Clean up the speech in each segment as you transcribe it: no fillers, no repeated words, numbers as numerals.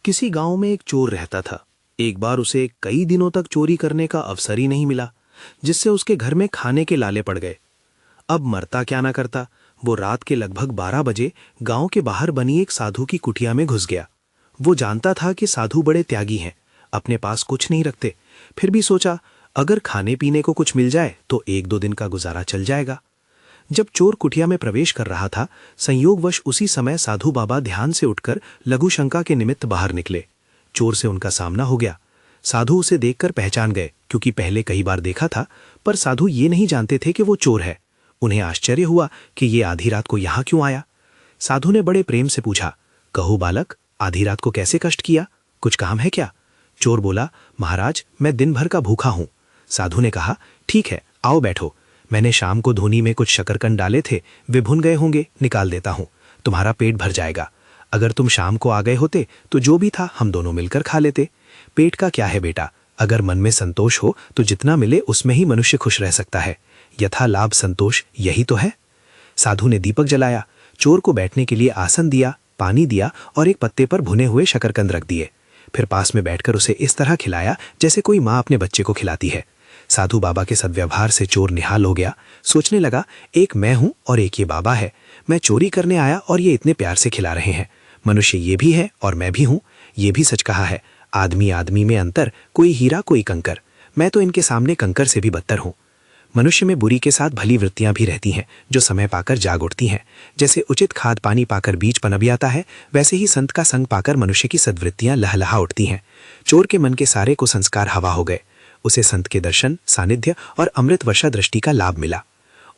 किसी गांव में एक चोर रहता था। एक बार उसे कई दिनों तक चोरी करने का अवसर ही नहीं मिला, जिससे उसके घर में खाने के लाले पड़ गए। अब मरता क्या ना करता, वो रात के लगभग 12 बजे गांव के बाहर बनी एक साधु की कुटिया में घुस गया। वो जानता था कि साधु बड़े त्यागी हैं, अपने पास कुछ नहीं रखते, फिर भी सोचा अगर खाने पीने को कुछ मिल जाए तो 1-2 दिन का गुजारा चल जाएगा। जब चोर कुटिया में प्रवेश कर रहा था, संयोगवश उसी समय साधु बाबा ध्यान से उठकर लघु शंका के निमित्त बाहर निकले। चोर से उनका सामना हो गया। साधु उसे देखकर पहचान गए, क्योंकि पहले कई बार देखा था, पर साधु ये नहीं जानते थे कि वो चोर है। उन्हें आश्चर्य हुआ कि ये आधी रात को यहाँ क्यों आया। साधु ने बड़े प्रेम से पूछा, कहो बालक, आधी रात को कैसे कष्ट किया, कुछ काम है क्या? चोर बोला, महाराज, मैं दिन भर का भूखा हूं। साधु ने कहा, ठीक है, आओ बैठो। मैंने शाम को धूनी में कुछ शकरकंद डाले थे, वे भुन गए होंगे, निकाल देता हूं, तुम्हारा पेट भर जाएगा। अगर तुम शाम को आ गए होते तो जो भी था हम दोनों मिलकर खा लेते। पेट का क्या है बेटा, अगर मन में संतोष हो तो जितना मिले उसमें ही मनुष्य खुश रह सकता है। यथा लाभ संतोष, यही तो है। साधु ने दीपक जलाया, चोर को बैठने के लिए आसन दिया, पानी दिया और एक पत्ते पर भुने हुए शकरकंद रख दिए। फिर पास में बैठकर उसे इस तरह खिलाया जैसे कोई माँ अपने बच्चे को खिलाती है। साधु बाबा के सद्व्यवहार से चोर निहाल हो गया। सोचने लगा, एक मैं हूं और एक ये बाबा है। मैं चोरी करने आया और ये इतने प्यार से खिला रहे हैं। मनुष्य ये भी है और मैं भी हूं। ये भी सच कहा है, आदमी आदमी में अंतर, कोई हीरा कोई कंकर। मैं तो इनके सामने कंकर से भी बदतर हूं। मनुष्य में बुरी के साथ भली वृत्तियां भी रहती हैं, जो समय पाकर जाग उठती हैं। जैसे उचित खाद पानी पाकर बीज पनप जाता है, वैसे ही संत का संग पाकर मनुष्य की सद्वृत्तियां लहलहा उठती हैं। चोर के मन के सारे कुसंस्कार हवा हो गए। उसे संत के दर्शन, सानिध्य और अमृत वर्षा दृष्टि का लाभ मिला।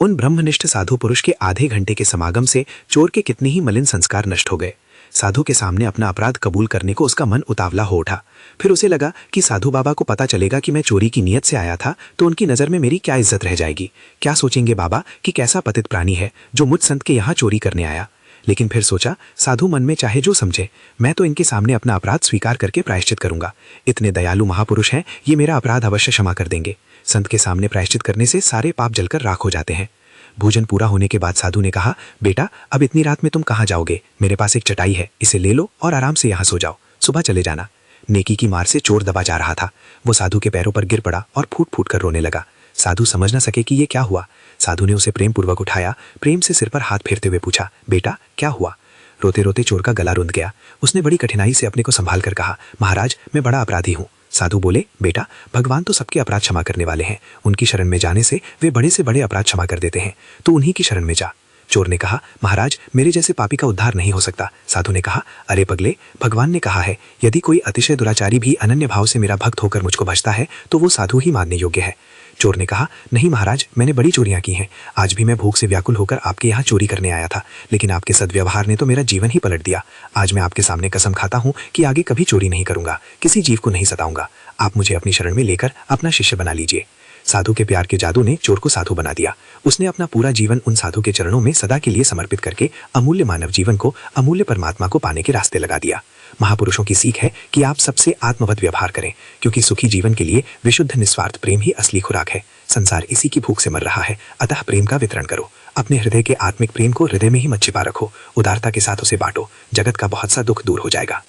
उन ब्रह्मनिष्ठ साधु पुरुष के आधे घंटे के समागम से चोर के कितने ही मलिन संस्कार नष्ट हो गए। साधु के सामने अपना अपराध कबूल करने को उसका मन उतावला हो उठा। फिर उसे लगा कि साधु बाबा को पता चलेगा कि मैं चोरी की नीयत से आया था तो उनकी नज़र में मेरी क्या इज्जत रह जाएगी। क्या सोचेंगे बाबा कि कैसा पतित प्राणी है जो मुझ संत के यहाँ चोरी करने आया। लेकिन फिर सोचा, साधु मन में चाहे जो समझे, मैं तो इनके सामने अपना अपराध स्वीकार करके प्रायश्चित करूंगा। इतने दयालु महापुरुष हैं, ये मेरा अपराध अवश्य क्षमा कर देंगे। संत के सामने प्रायश्चित करने से सारे पाप जलकर राख हो जाते हैं। भोजन पूरा होने के बाद साधु ने कहा, बेटा, अब इतनी रात में तुम कहाँ जाओगे? मेरे पास एक चटाई है, इसे ले लो और आराम से यहाँ सो जाओ, सुबह चले जाना। नेकी की मार से चोर दबा जा रहा था। वो साधु के पैरों पर गिर पड़ा और फूट फूट कर रोने लगा। साधु समझ न सके कि ये क्या हुआ। साधु ने उसे प्रेम पूर्वक उठाया, प्रेम से सिर पर हाथ फेरते हुए पूछा, बेटा क्या हुआ? रोते रोते चोर का गला रुंध गया। उसने बड़ी कठिनाई से अपने को संभाल कर कहा, महाराज, मैं बड़ा अपराधी हूँ। साधु बोले, बेटा, भगवान तो सबके अपराध क्षमा करने वाले हैं। उनकी शरण में जाने से वे बड़े से बड़े अपराध क्षमा कर देते हैं, तो उन्हीं की शरण में जा। चोर ने कहा, महाराज, मेरे जैसे पापी का उद्धार नहीं हो सकता। साधु ने कहा, अरे पगले, भगवान ने कहा है, यदि कोई अतिशय दुराचारी भी अनन्य भाव से मेरा भक्त होकर मुझको भजता है तो वो साधु ही मानने योग्य है। चोर ने कहा, नहीं महाराज, मैंने बड़ी चोरियां की हैं। आज भी मैं भूख से व्याकुल होकर आपके यहाँ चोरी करने आया था, लेकिन आपके सद्व्यवहार ने तो मेरा जीवन ही पलट दिया। आज मैं आपके सामने कसम खाता हूँ कि आगे कभी चोरी नहीं करूंगा, किसी जीव को नहीं सताऊंगा। आप मुझे अपनी शरण में लेकर अपना शिष्य बना लीजिए। साधु के प्यार के जादू ने चोर को साधु बना दिया। उसने अपना पूरा जीवन उन साधु के चरणों में सदा के लिए समर्पित करके अमूल्य मानव जीवन को अमूल्य परमात्मा को पाने के रास्ते लगा दिया। महापुरुषों की सीख है कि आप सबसे आत्मवत व्यवहार करें, क्योंकि सुखी जीवन के लिए विशुद्ध निस्वार्थ प्रेम ही असली खुराक है। संसार इसी की भूख से मर रहा है, अतः प्रेम का वितरण करो। अपने हृदय के आत्मिक प्रेम को हृदय में ही मत छिपा रखो, उदारता के साथ उसे बांटो। जगत का बहुत सा दुख दूर हो जाएगा।